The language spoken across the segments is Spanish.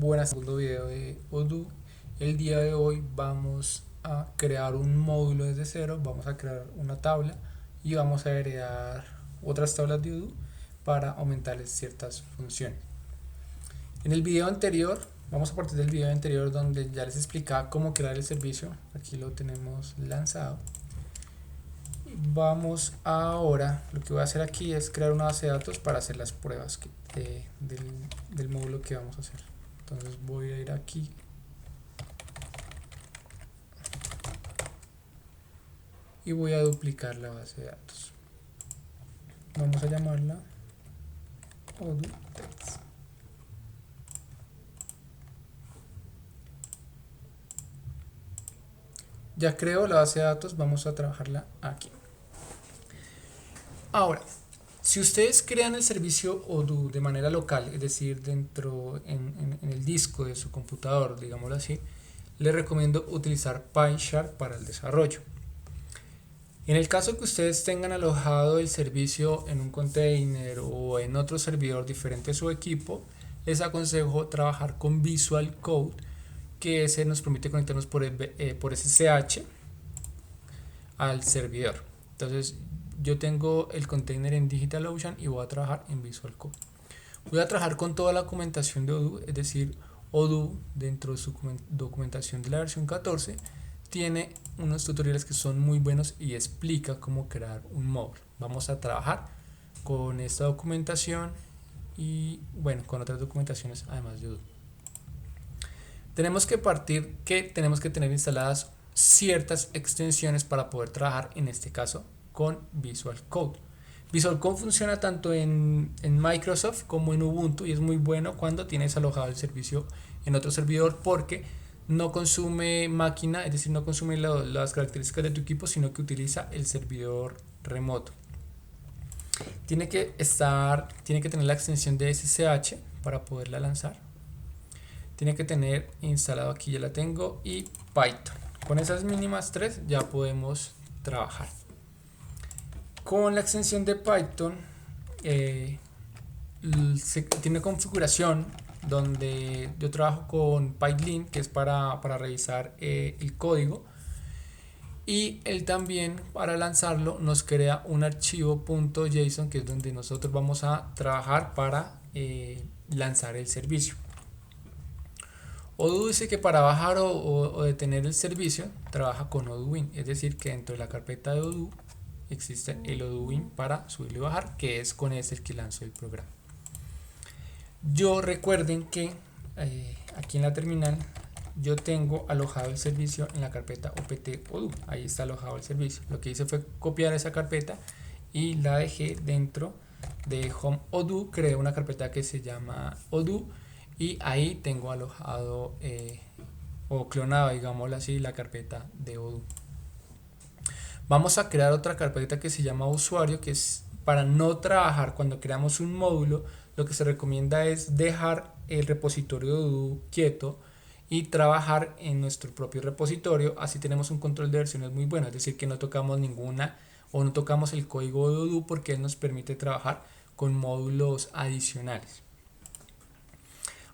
Buenas, segundo video de Odoo. El día de hoy vamos a crear un módulo desde cero, vamos a crear una tabla y vamos a agregar otras tablas de Odoo para aumentarles ciertas funciones. En el video anterior, vamos a partir del video anterior donde ya les explicaba cómo crear el servicio. Aquí lo tenemos lanzado. Vamos ahora, lo que voy a hacer aquí es crear una base de datos para hacer las pruebas del módulo que vamos a hacer. Entonces voy a ir aquí y voy a duplicar la base de datos. Vamos a llamarla Odoo Text. Ya creo la base de datos, vamos a trabajarla aquí. Ahora, si ustedes crean el servicio Odoo de manera local, es decir, dentro en el disco de su computador, digámoslo así, les recomiendo utilizar PyCharm para el desarrollo. En el caso que ustedes tengan alojado el servicio en un container o en otro servidor diferente a su equipo, les aconsejo trabajar con Visual Code, que ese nos permite conectarnos por SSH al servidor. Entonces yo tengo el container en DigitalOcean y voy a trabajar en Visual Code. Voy a trabajar con toda la documentación de Odoo, es decir, Odoo dentro de su documentación de la versión 14 tiene unos tutoriales que son muy buenos y explica cómo crear un módulo. Vamos a trabajar con esta documentación y bueno, con otras documentaciones además de Odoo. Tenemos que partir que tenemos que tener instaladas ciertas extensiones para poder trabajar en este caso con Visual Code. Visual Code funciona tanto en Microsoft como en Ubuntu y es muy bueno cuando tienes alojado el servicio en otro servidor porque no consume máquina, es decir, no consume las características de tu equipo, sino que utiliza el servidor remoto. Tiene que tener la extensión de SSH para poderla lanzar. Tiene que tener instalado, aquí ya la tengo, y Python. Con esas mínimas tres ya podemos trabajar. Con la extensión de Python tiene configuración donde yo trabajo con Python, que es para revisar el código, y él también para lanzarlo nos crea un archivo .json, que es donde nosotros vamos a trabajar para lanzar el servicio. Odoo dice que para bajar o detener el servicio trabaja con Odooin, es decir que dentro de la carpeta de Odoo existe el Odooin para subirlo y bajar, que es con ese el que lanzo el programa. Yo recuerden que aquí en la terminal yo tengo alojado el servicio en la carpeta opt Odoo, ahí está alojado el servicio. Lo que hice fue copiar esa carpeta y la dejé dentro de Home Odoo, creé una carpeta que se llama Odoo y ahí tengo alojado o clonado, digámoslo así, la carpeta de Odoo. Vamos a crear otra carpeta que se llama usuario, que es para no trabajar cuando creamos un módulo. Lo que se recomienda es dejar el repositorio de Odoo quieto y trabajar en nuestro propio repositorio, así tenemos un control de versiones muy bueno, es decir que no tocamos ninguna o no tocamos el código de Odoo porque él nos permite trabajar con módulos adicionales.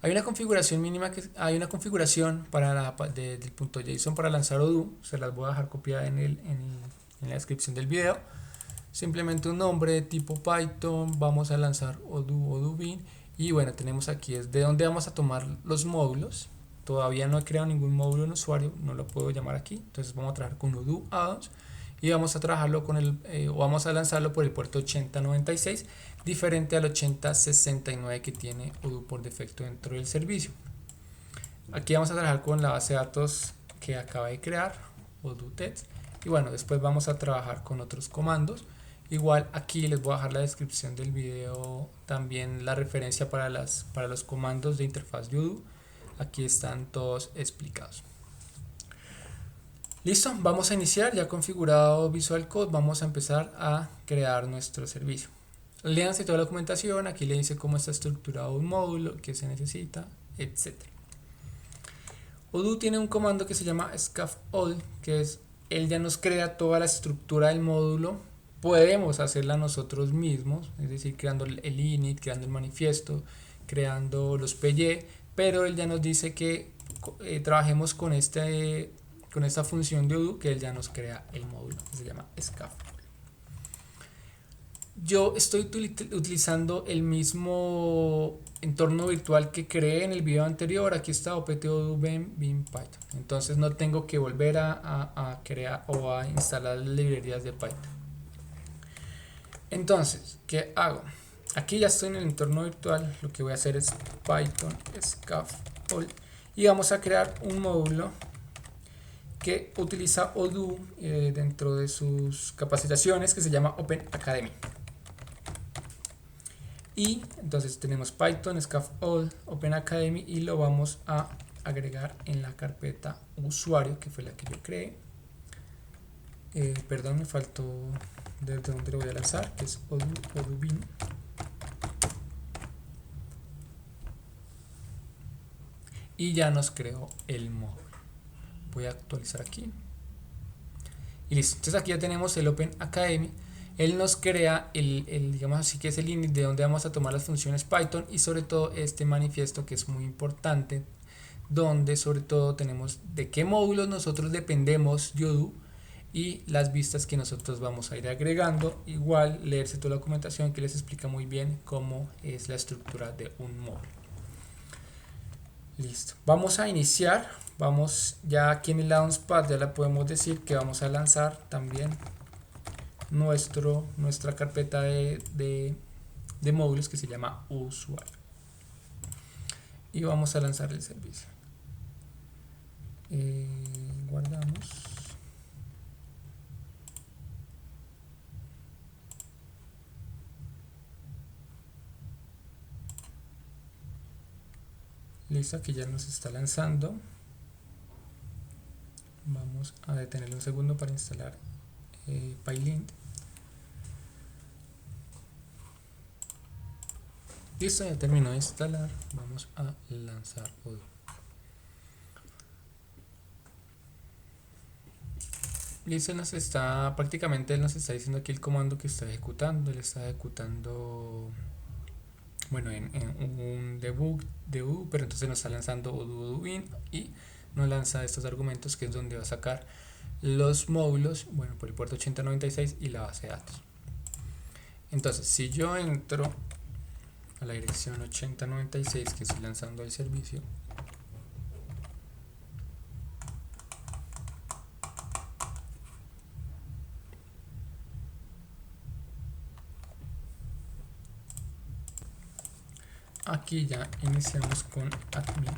Hay una configuración mínima, hay una configuración para del .json para lanzar Odoo, se las voy a dejar copiada en la descripción del video. Simplemente un nombre de tipo Python, vamos a lanzar Odoo, Odoo-bin, y bueno, tenemos aquí es de donde vamos a tomar los módulos. Todavía no he creado ningún módulo en usuario, no lo puedo llamar aquí, entonces vamos a trabajar con Odoo Addons y vamos a trabajarlo con o vamos a lanzarlo por el puerto 8096, diferente al 8069 que tiene Odoo por defecto dentro del servicio. Aquí vamos a trabajar con la base de datos que acaba de crear, Odoo Text, y bueno, después vamos a trabajar con otros comandos. Igual aquí les voy a dejar la descripción del video, también la referencia para los comandos de interfaz de Odoo. Aquí están todos explicados. Listo, vamos a iniciar, ya configurado Visual Code, vamos a empezar a crear nuestro servicio. Léanse toda la documentación, aquí le dice cómo está estructurado un módulo, qué se necesita, etc. Odoo tiene un comando que se llama scaffold, que es, él ya nos crea toda la estructura del módulo. Podemos hacerla nosotros mismos, es decir, creando el init, creando el manifiesto, creando los PY. pero él ya nos dice que trabajemos con esta función de Odoo, que él ya nos crea el módulo que se llama scaffold. Yo estoy utilizando el mismo entorno virtual que creé en el video anterior. Aquí está opt odoo bin Python. Entonces no tengo que volver a crear o a instalar las librerías de Python. Entonces, ¿qué hago? Aquí ya estoy en el entorno virtual. Lo que voy a hacer es Python scaffold y vamos a crear un módulo que utiliza Odoo dentro de sus capacitaciones, que se llama Open Academy. Y entonces tenemos Python scaffold Open Academy y lo vamos a agregar en la carpeta usuario, que fue la que yo creé. Perdón, me faltó desde donde lo voy a lanzar, que es Odoo bin. Y ya nos creó el módulo. Voy a actualizar aquí y listo. Entonces aquí ya tenemos el Open Academy. Él nos crea digamos así, que es el init de donde vamos a tomar las funciones Python, y sobre todo este manifiesto, que es muy importante, donde sobre todo tenemos de qué módulos nosotros dependemos de Odoo y las vistas que nosotros vamos a ir agregando. Igual leerse toda la documentación, que les explica muy bien cómo es la estructura de un módulo. Listo, vamos a iniciar. Vamos ya aquí en el Launchpad, ya le podemos decir que vamos a lanzar también nuestra carpeta de módulos, que se llama usuario, y vamos a lanzar el servicio. Guardamos. Listo, aquí ya nos está lanzando. Vamos a detenerlo un segundo para instalar PyLint. Listo, ya terminó de instalar. Vamos a lanzar Odoo. Listo, prácticamente él nos está diciendo aquí el comando que está ejecutando. Él está ejecutando, bueno, en un debug de Odoo, pero entonces nos está lanzando Odoo bin y nos lanza estos argumentos, que es donde va a sacar los módulos, bueno, por el puerto 8096 y la base de datos. Entonces, si yo entro a la dirección 8096 que estoy lanzando el servicio, aquí ya iniciamos con admin.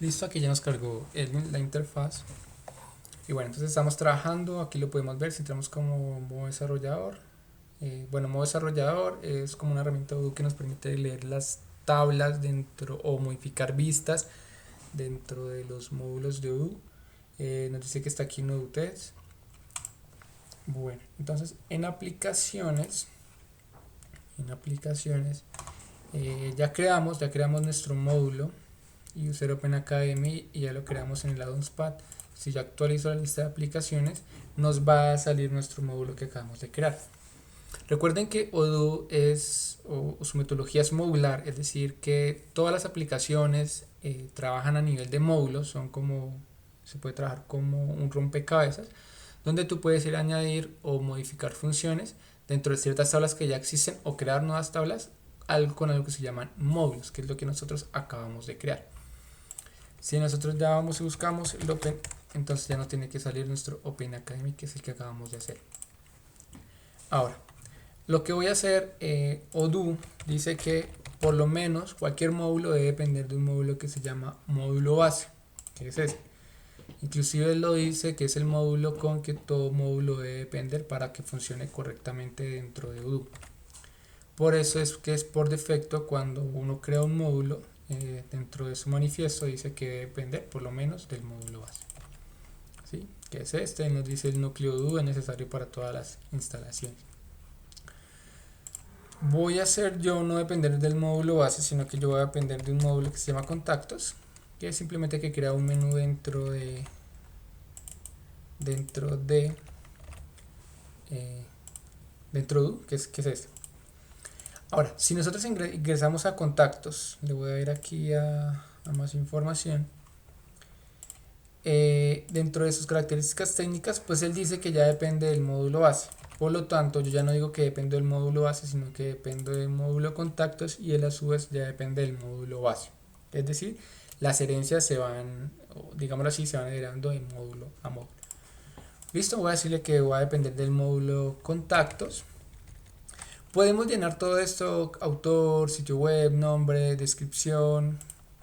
Listo, aquí ya nos cargó la interfaz. Y bueno, entonces estamos trabajando. Aquí lo podemos ver si entramos como modo desarrollador. Bueno, modo desarrollador es como una herramienta Odoo que nos permite leer las tablas dentro o modificar vistas dentro de los módulos de Odoo. Nos dice que está aquí en Odoo Test. Bueno, entonces en aplicaciones ya creamos nuestro módulo User Open Academy, y ya lo creamos en el Launchpad. Si yo actualizo la lista de aplicaciones, nos va a salir nuestro módulo que acabamos de crear. Recuerden que Odoo su metodología es modular, es decir, que todas las aplicaciones trabajan a nivel de módulos, se puede trabajar como un rompecabezas, donde tú puedes ir a añadir o modificar funciones dentro de ciertas tablas que ya existen, o crear nuevas tablas con algo que se llaman módulos, que es lo que nosotros acabamos de crear. Si nosotros ya vamos y buscamos el Open, entonces ya no tiene que salir nuestro Open Academy, que es el que acabamos de hacer. Ahora, lo que voy a hacer, Odoo dice que por lo menos cualquier módulo debe depender de un módulo que se llama módulo base, que es este. Inclusive él lo dice que es el módulo con que todo módulo debe depender para que funcione correctamente dentro de Odoo. Por eso es que es por defecto, cuando uno crea un módulo, dentro de su manifiesto dice que debe depender por lo menos del módulo base. ¿Sí? Que es este, nos dice el núcleo Odoo es necesario para todas las instalaciones. Voy a hacer yo no depender del módulo base, sino que yo voy a depender de un módulo que se llama contactos, que es simplemente que crea un menú dentro de Odoo, que es este. Ahora, si nosotros ingresamos a contactos, le voy a ir aquí a más información. Dentro de sus características técnicas, pues él dice que ya depende del módulo base. Por lo tanto, yo ya no digo que dependo del módulo base, sino que dependo del módulo contactos y él a su vez ya depende del módulo base. Es decir, las herencias se van, digámoslo así, se van heredando de módulo a módulo. Listo, voy a decirle que va a depender del módulo contactos. Podemos llenar todo esto, autor, sitio web, nombre, descripción.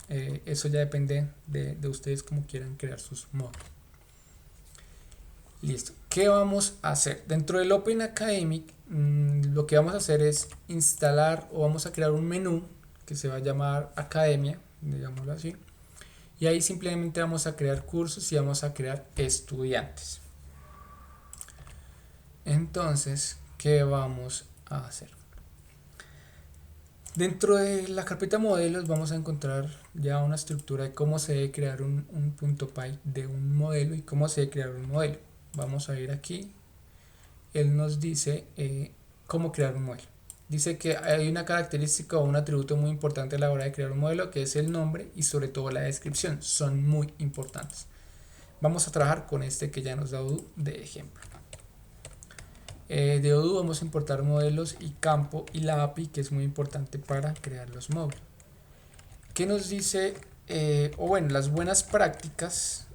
Eso ya depende de ustedes como quieran crear sus módulos. Listo. ¿Qué vamos a hacer? Dentro del Open Academic, lo que vamos a hacer es instalar o vamos a crear un menú que se va a llamar Academia, digámoslo así. Y ahí simplemente vamos a crear cursos y vamos a crear estudiantes. Entonces, ¿qué vamos a hacer? Dentro de la carpeta modelos vamos a encontrar ya una estructura de cómo se debe crear un punto .py de un modelo y cómo se debe crear un modelo. Vamos a ir aquí. Él nos dice cómo crear un modelo. Dice que hay una característica o un atributo muy importante a la hora de crear un modelo, que es el nombre y sobre todo la descripción. Son muy importantes. Vamos a trabajar con este que ya nos da Odoo de ejemplo. De Odoo vamos a importar modelos y campo y la API, que es muy importante para crear los módulos. ¿Qué nos dice? O bueno, las buenas prácticas.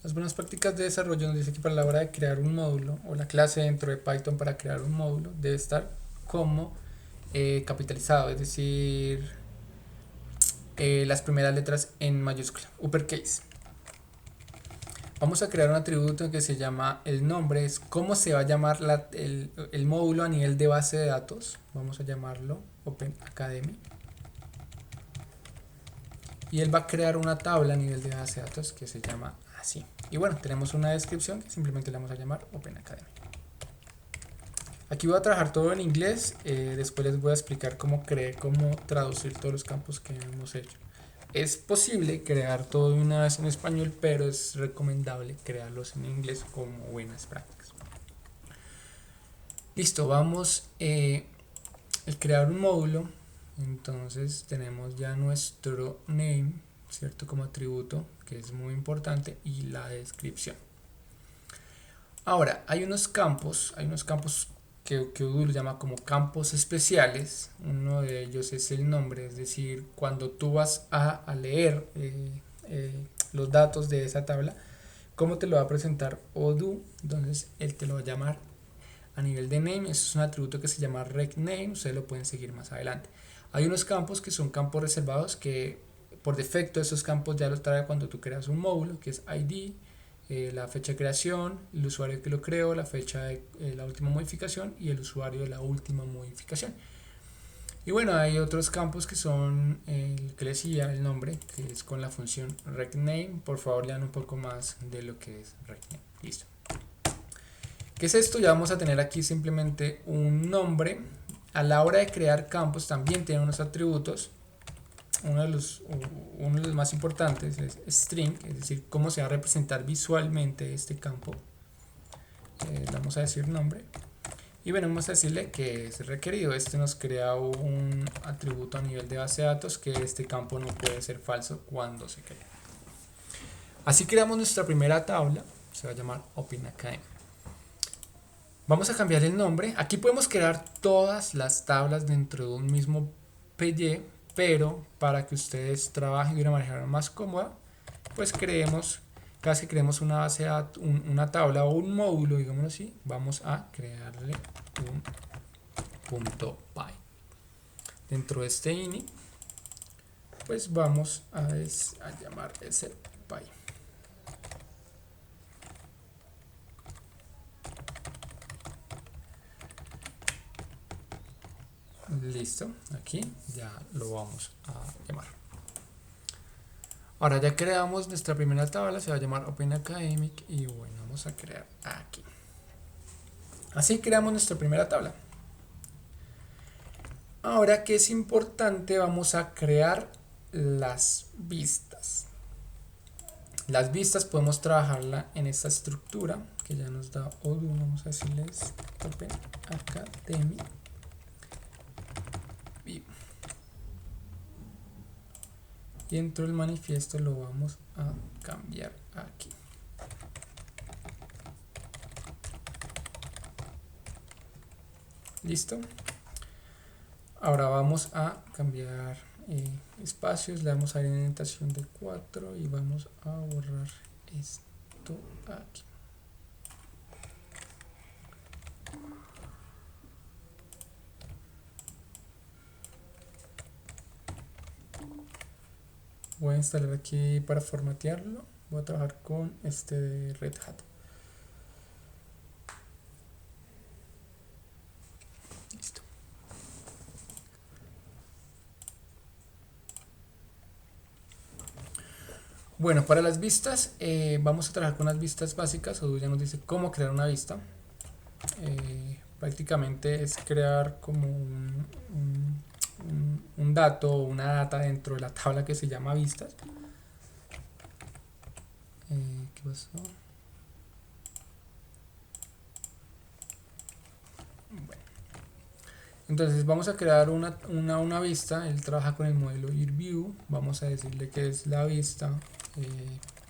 Las buenas prácticas de desarrollo nos dice que para la hora de crear un módulo o la clase dentro de Python para crear un módulo debe estar como capitalizado, es decir, las primeras letras en mayúscula, uppercase. Vamos a crear un atributo que se llama el nombre, es cómo se va a llamar el módulo a nivel de base de datos. Vamos a llamarlo Open Academy. Y él va a crear una tabla a nivel de base de datos que se llama así. Y bueno, tenemos una descripción que simplemente le vamos a llamar Open Academy. Aquí voy a trabajar todo en inglés, después les voy a explicar cómo traducir todos los campos que hemos hecho. Es posible crear todo de una vez en español, pero es recomendable crearlos en inglés como buenas prácticas. Listo, vamos a crear un módulo. Entonces tenemos ya nuestro name, ¿cierto? Como atributo, que es muy importante, y la descripción. Ahora, hay unos campos que Odoo lo llama como campos especiales. Uno de ellos es el nombre, es decir, cuando tú vas a leer los datos de esa tabla, ¿cómo te lo va a presentar Odoo? Entonces él te lo va a llamar a nivel de name. Eso es un atributo que se llama recname, ustedes lo pueden seguir más adelante. Hay unos campos que son campos reservados que por defecto esos campos ya los trae cuando tú creas un módulo, que es ID, la fecha de creación, el usuario que lo creó, la fecha de la última modificación y el usuario de la última modificación. Y bueno, hay otros campos que son el que les decía, el nombre, que es con la función recname. Por favor, lean un poco más de lo que es recname. Listo. ¿Qué es esto? Ya vamos a tener aquí simplemente un nombre. A la hora de crear campos también tiene unos atributos. Uno de los más importantes es string, es decir, cómo se va a representar visualmente este campo. Vamos a decir nombre. Y bueno, vamos a decirle que es requerido. Este nos crea un atributo a nivel de base de datos que este campo no puede ser falso cuando se crea. Así creamos nuestra primera tabla. Se va a llamar Open Academy. Vamos a cambiar el nombre. Aquí podemos crear todas las tablas dentro de un mismo PY, pero para que ustedes trabajen de una manera más cómoda, pues cada que creemos una base de datos, una tabla o un módulo, digámoslo así, vamos a crearle un punto .py. Dentro de este ini, pues vamos a llamar ese .py. Listo, aquí ya lo vamos a llamar. Ahora ya creamos nuestra primera tabla, se va a llamar Open Academic y bueno, vamos a crear aquí. Así creamos nuestra primera tabla. Ahora que es importante, vamos a crear las vistas. Las vistas podemos trabajarla en esta estructura que ya nos da Odoo, vamos a decirles Open Academy. Y dentro del manifiesto lo vamos a cambiar aquí. Listo. Ahora vamos a cambiar espacios, le damos a la indentación de 4 y vamos a borrar esto aquí. Voy a instalar aquí para formatearlo. Voy a trabajar con este de Red Hat. Listo. Bueno, para las vistas, vamos a trabajar con las vistas básicas. Odoo ya nos dice cómo crear una vista. Prácticamente es crear como un dato o una data dentro de la tabla que se llama vistas. ¿Qué pasó? Bueno. Entonces vamos a crear una vista. Él trabaja con el modelo IrView. Vamos a decirle que es la vista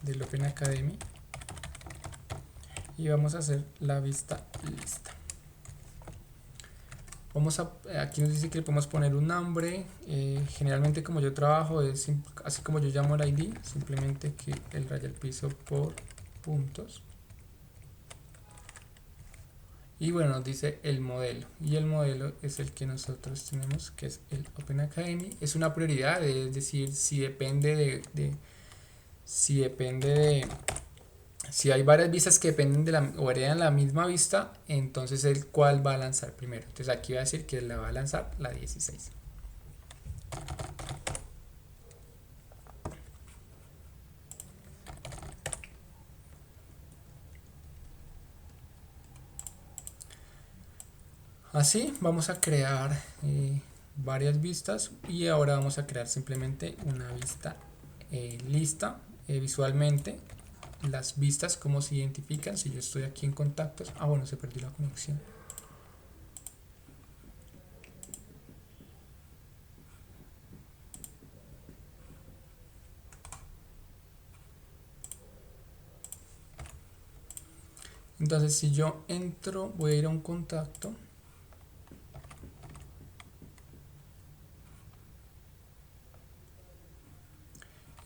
del Open Academy. Y vamos a hacer la vista lista. Aquí nos dice que le podemos poner un nombre. Generalmente como yo trabajo es así como yo llamo el ID, simplemente que él raya el piso por puntos. Y bueno, nos dice el modelo, y el modelo es el que nosotros tenemos, que es el Open Academy. Es una prioridad, es decir, si hay varias vistas que dependen o heredan la misma vista, entonces el cual va a lanzar primero. Entonces aquí va a decir que la va a lanzar la 16. Así vamos a crear varias vistas, y ahora vamos a crear simplemente una vista lista. Visualmente las vistas, cómo se identifican. Si yo estoy aquí en contactos, bueno, se perdió la conexión. Entonces si yo entro, voy a ir a un contacto.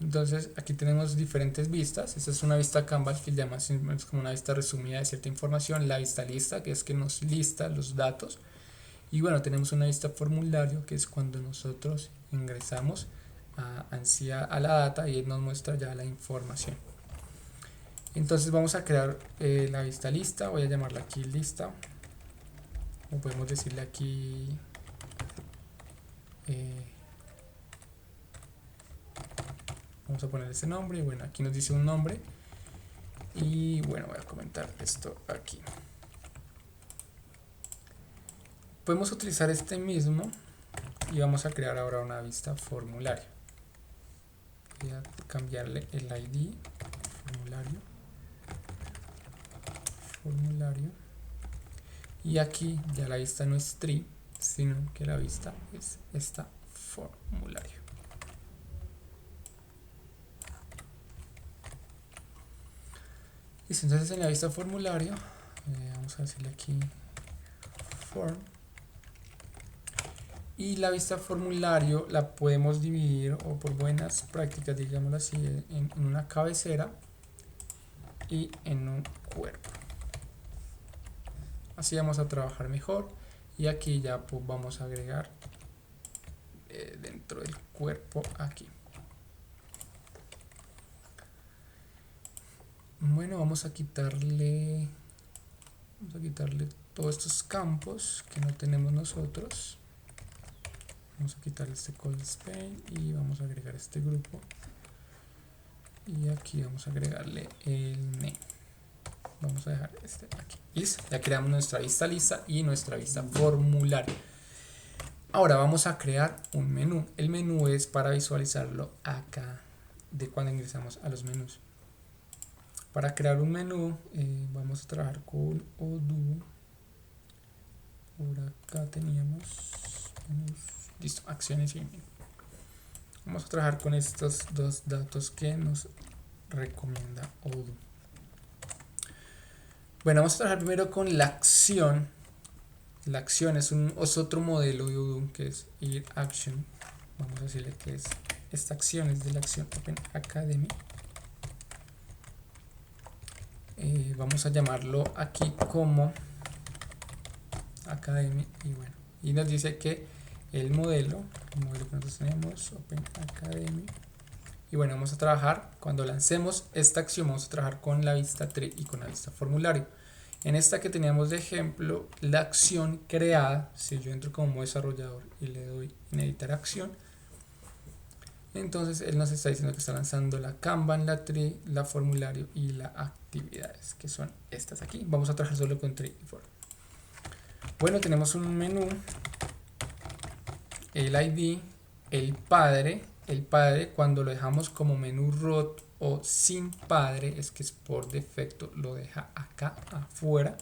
Entonces aquí tenemos diferentes vistas. Esta es una vista Canvas que llama es como una vista resumida de cierta información. La vista lista, que es que nos lista los datos. Y bueno, tenemos una vista formulario, que es cuando nosotros ingresamos a la data y él nos muestra ya la información. Entonces vamos a crear la vista lista. Voy a llamarla aquí lista, o podemos decirle aquí vamos a poner ese nombre. Y bueno, aquí nos dice un nombre, y bueno, voy a comentar esto aquí. Podemos utilizar este mismo y vamos a crear ahora una vista formulario. Voy a cambiarle el ID formulario, y aquí ya la vista no es tree, sino que la vista es esta formulario. Listo, entonces en la vista formulario vamos a decirle aquí form, y la vista formulario la podemos dividir, o por buenas prácticas, digámoslo así, en una cabecera y en un cuerpo. Así vamos a trabajar mejor. Y aquí ya pues vamos a agregar dentro del cuerpo aquí. Bueno, vamos a quitarle todos estos campos que no tenemos nosotros. Vamos a quitar este cold space y vamos a agregar este grupo, y aquí vamos a agregarle el name. Vamos a dejar este aquí. Listo, ya creamos nuestra vista lista y nuestra vista formulario. Ahora vamos a crear un menú. El menú es para visualizarlo acá de cuando ingresamos a los menús. Para crear un menú vamos a trabajar con Odoo. Por acá teníamos menús. Listo, acciones y menú. Vamos a trabajar con estos dos datos que nos recomienda Odoo. Bueno, vamos a trabajar primero con la acción. La acción es otro modelo de Odoo que es action. Vamos a decirle que es esta acción, es de la acción Open Academy. Vamos a llamarlo aquí como Academy y bueno, y nos dice que el modelo que nosotros tenemos Open Academy, y bueno, vamos a trabajar cuando lancemos esta acción, vamos a trabajar con la vista tree y con la vista formulario. En esta que teníamos de ejemplo, la acción creada, si yo entro como desarrollador y le doy en editar acción, entonces él nos está diciendo que está lanzando la Kanban, la tree, la formulario y la actividades, que son estas aquí. Vamos a trabajar solo con tree y form. Bueno, tenemos un menú, el ID, el padre cuando lo dejamos como menú root o sin padre, es que es por defecto, lo deja acá afuera.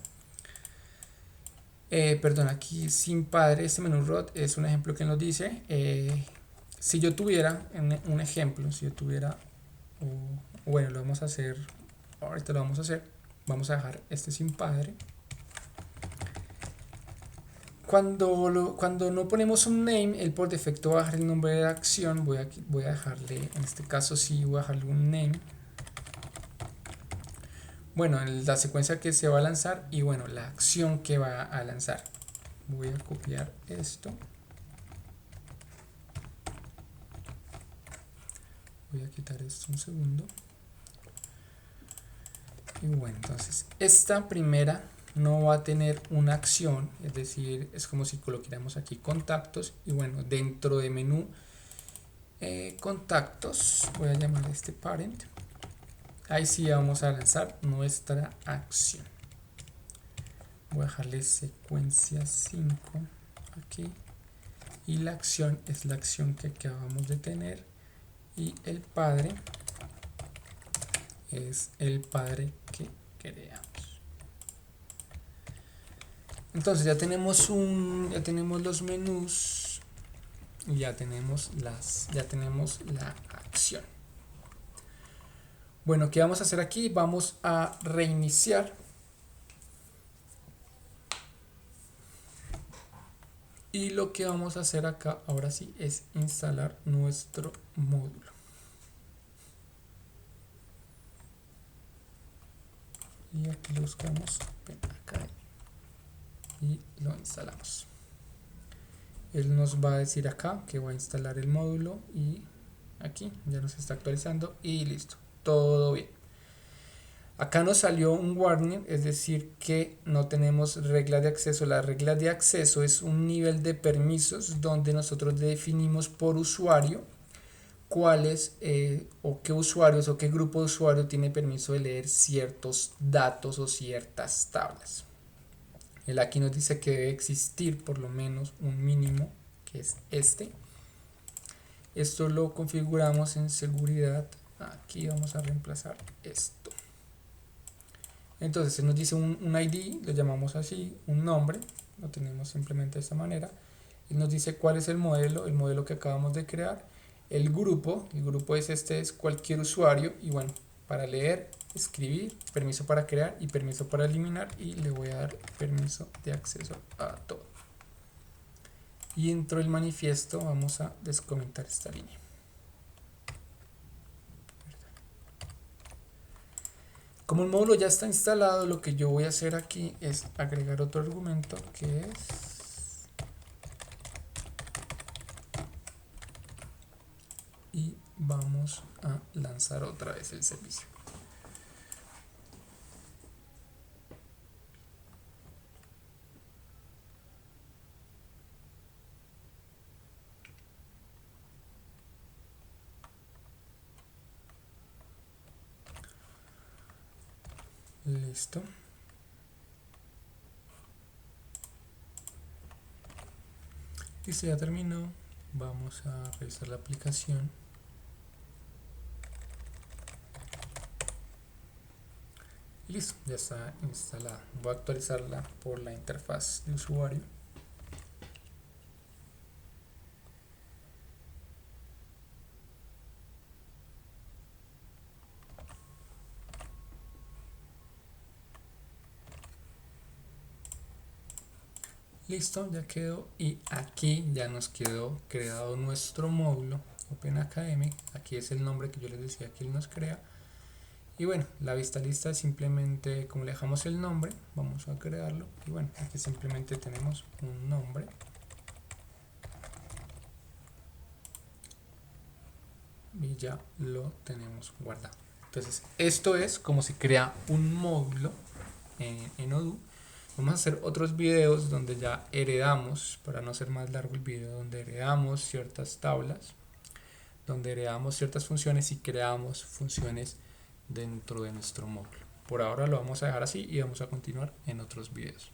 Perdón, aquí sin padre, este menú root es un ejemplo que nos dice, si yo tuviera un ejemplo, si yo tuviera, bueno, lo vamos a hacer, ahorita lo vamos a hacer, vamos a dejar este sin padre. Cuando no ponemos un name, él por defecto va a dejar el nombre de la acción. Voy a dejarle, en este caso sí, voy a dejarle un name. Bueno, la secuencia que se va a lanzar y bueno, la acción que va a lanzar. Voy a copiar esto. Voy a quitar esto un segundo. Y bueno, entonces esta primera no va a tener una acción, es decir, es como si colocáramos aquí contactos y bueno, dentro de menú contactos, voy a llamar a este parent, ahí sí vamos a lanzar nuestra acción. Voy a dejarle secuencia 5 aquí y la acción es la acción que acabamos de tener y el padre es el padre que creamos. Entonces ya tenemos los menús y ya tenemos la acción. Bueno, ¿qué vamos a hacer aquí? Vamos a reiniciar y lo que vamos a hacer acá ahora sí es instalar nuestro módulo. Y aquí lo buscamos acá y lo instalamos. Él nos va a decir acá que va a instalar el módulo y aquí ya nos está actualizando y listo, todo bien. Acá nos salió un warning, es decir que no tenemos reglas de acceso. La regla de acceso es un nivel de permisos donde nosotros definimos por usuario cuáles o qué usuarios o qué grupo de usuario tiene permiso de leer ciertos datos o ciertas tablas. Él aquí nos dice que debe existir por lo menos un mínimo, que es este. Esto lo configuramos en seguridad. Aquí vamos a reemplazar esto. Entonces se nos dice un ID, lo llamamos así, un nombre, lo tenemos simplemente de esta manera. Y nos dice cuál es el modelo que acabamos de crear. El grupo es es cualquier usuario y bueno, para leer, escribir, permiso para crear y permiso para eliminar y le voy a dar permiso de acceso a todo. Y dentro del manifiesto vamos a descomentar esta línea. Como el módulo ya está instalado, lo que yo voy a hacer aquí es agregar otro argumento que es y vamos a lanzar otra vez el servicio. Listo. Listo, ya terminó. Vamos a revisar la aplicación. y listo, ya está instalada. Voy a actualizarla por la interfaz de usuario. Listo, ya quedó, y aquí ya nos quedó creado nuestro módulo Open Academy. Aquí es el nombre que yo les decía que él nos crea. Y bueno, la vista lista simplemente, como le dejamos el nombre, vamos a crearlo. Y bueno, aquí simplemente tenemos un nombre. Y ya lo tenemos guardado. Entonces, esto es como se crea un módulo en Odoo. Vamos a hacer otros videos donde ya heredamos, para no hacer más largo el video, donde heredamos ciertas tablas, donde heredamos ciertas funciones y creamos funciones dentro de nuestro módulo. Por ahora lo vamos a dejar así y vamos a continuar en otros videos.